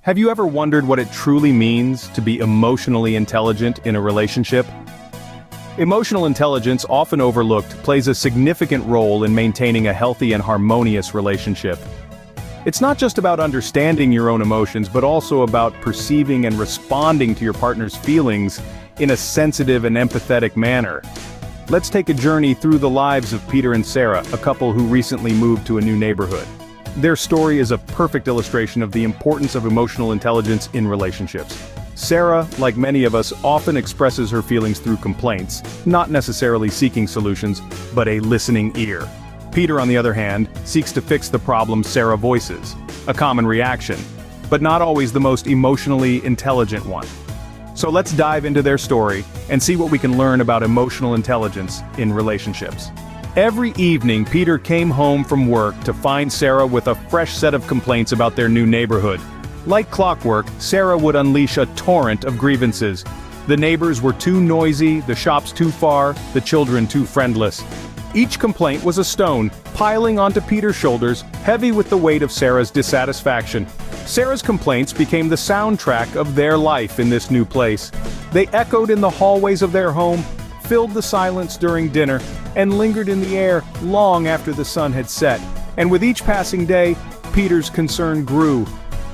Have you ever wondered what it truly means to be emotionally intelligent in a relationship? Emotional intelligence, often overlooked, plays a significant role in maintaining a healthy and harmonious relationship. It's not just about understanding your own emotions, but also about perceiving and responding to your partner's feelings in a sensitive and empathetic manner. Let's take a journey through the lives of Peter and Sarah, a couple who recently moved to a new neighborhood. Their story is a perfect illustration of the importance of emotional intelligence in relationships. Sarah, like many of us, often expresses her feelings through complaints, not necessarily seeking solutions, but a listening ear. Peter, on the other hand, seeks to fix the problem Sarah voices, a common reaction, but not always the most emotionally intelligent one. So let's dive into their story and see what we can learn about emotional intelligence in relationships. Every evening, Peter came home from work to find Sarah with a fresh set of complaints about their new neighborhood. Like clockwork, Sarah would unleash a torrent of grievances. The neighbors were too noisy, the shops too far, the children too friendless. Each complaint was a stone, piling onto Peter's shoulders, heavy with the weight of Sarah's dissatisfaction. Sarah's complaints became the soundtrack of their life in this new place. They echoed in the hallways of their home, filled the silence during dinner, and lingered in the air long after the sun had set. And with each passing day, Peter's concern grew.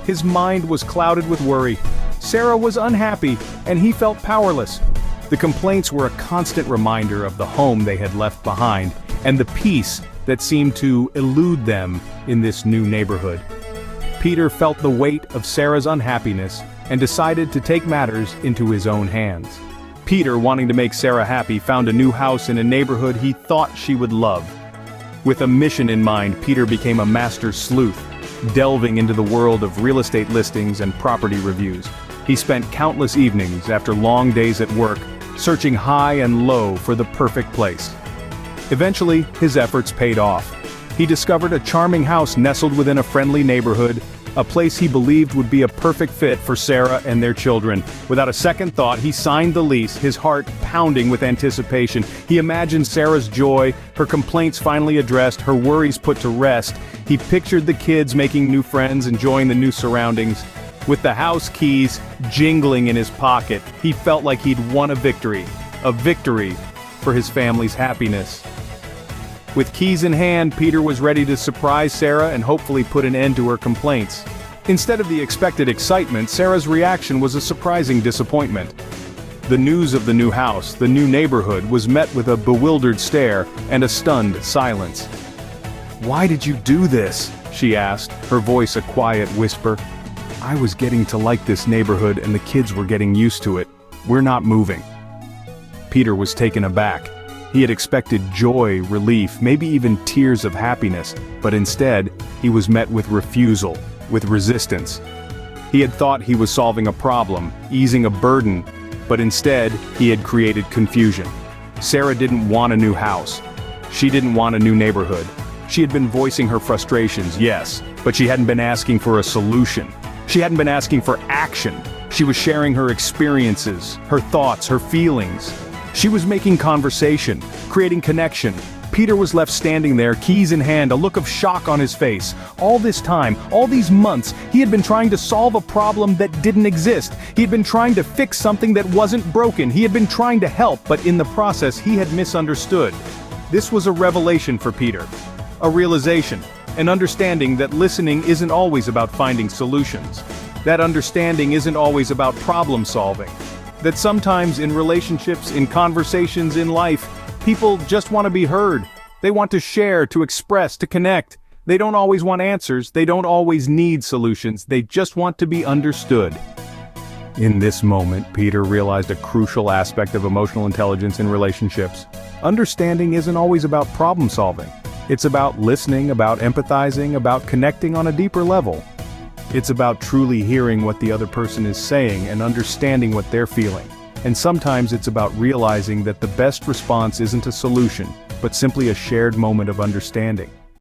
His mind was clouded with worry. Sarah was unhappy, and he felt powerless. The complaints were a constant reminder of the home they had left behind, and the peace that seemed to elude them in this new neighborhood. Peter felt the weight of Sarah's unhappiness and decided to take matters into his own hands. Peter, wanting to make Sarah happy, found a new house in a neighborhood he thought she would love. With a mission in mind, Peter became a master sleuth, delving into the world of real estate listings and property reviews. He spent countless evenings after long days at work, searching high and low for the perfect place. Eventually, his efforts paid off. He discovered a charming house nestled within a friendly neighborhood, a place he believed would be a perfect fit for Sarah and their children. Without a second thought, he signed the lease, his heart pounding with anticipation. He imagined Sarah's joy, her complaints finally addressed, her worries put to rest. He pictured the kids making new friends, enjoying the new surroundings. With the house keys jingling in his pocket, he felt like he'd won a victory for his family's happiness. With keys in hand, Peter was ready to surprise Sarah and hopefully put an end to her complaints. Instead of the expected excitement, Sarah's reaction was a surprising disappointment. The news of the new house, the new neighborhood, was met with a bewildered stare and a stunned silence. "Why did you do this?" she asked, her voice a quiet whisper. "I was getting to like this neighborhood and the kids were getting used to it. We're not moving." Peter was taken aback. He had expected joy, relief, maybe even tears of happiness, but instead, he was met with refusal, with resistance. He had thought he was solving a problem, easing a burden, but instead, he had created confusion. Sarah didn't want a new house. She didn't want a new neighborhood. She had been voicing her frustrations, yes, but she hadn't been asking for a solution. She hadn't been asking for action. She was sharing her experiences, her thoughts, her feelings. She was making conversation, creating connection. Peter was left standing there, keys in hand, a look of shock on his face. All this time, all these months, he had been trying to solve a problem that didn't exist. He had been trying to fix something that wasn't broken. He had been trying to help, but in the process, he had misunderstood. This was a revelation for Peter. A realization, an understanding that listening isn't always about finding solutions. That understanding isn't always about problem solving. That sometimes in relationships, in conversations, in life, people just want to be heard. They want to share, to express, to connect. They don't always want answers, they don't always need solutions, they just want to be understood. In this moment, Peter realized a crucial aspect of emotional intelligence in relationships. Understanding isn't always about problem solving. It's about listening, about empathizing, about connecting on a deeper level. It's about truly hearing what the other person is saying and understanding what they're feeling. And sometimes it's about realizing that the best response isn't a solution, but simply a shared moment of understanding.